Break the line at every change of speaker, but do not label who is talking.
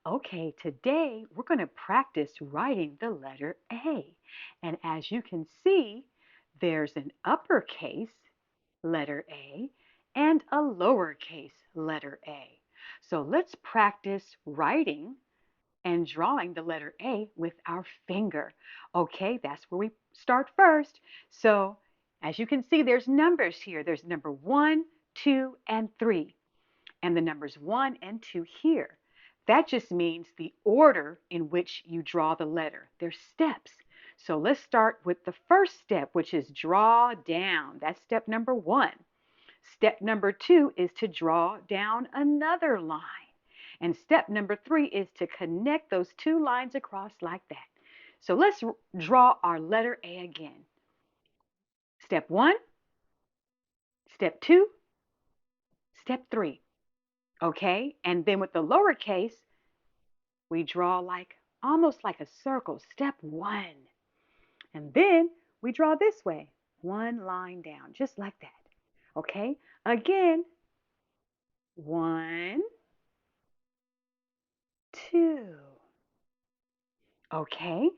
Okay, today we're going to practice writing the letter A. And as you can see, there's an uppercase letter A and a lowercase letter A. So let's practice writing and drawing the letter A with our finger. Okay, that's where we start first. So as you can see, there's numbers here. There's number 1, 2, and 3 and the numbers 1 and 2 here. That just means the order in which you draw the letter. There's steps. So let's start with the first step, which is draw down. That's step number 1. Step number 2 is to draw down another line. And step number 3 is to connect those two lines across like that. So let's draw our letter A again. Step 1, step 2, step 3. Okay? And then with the lowercase, we draw like almost like a circle, step 1. And then we draw this way, one line down, just like that. Okay? Again, 1, 2. Okay?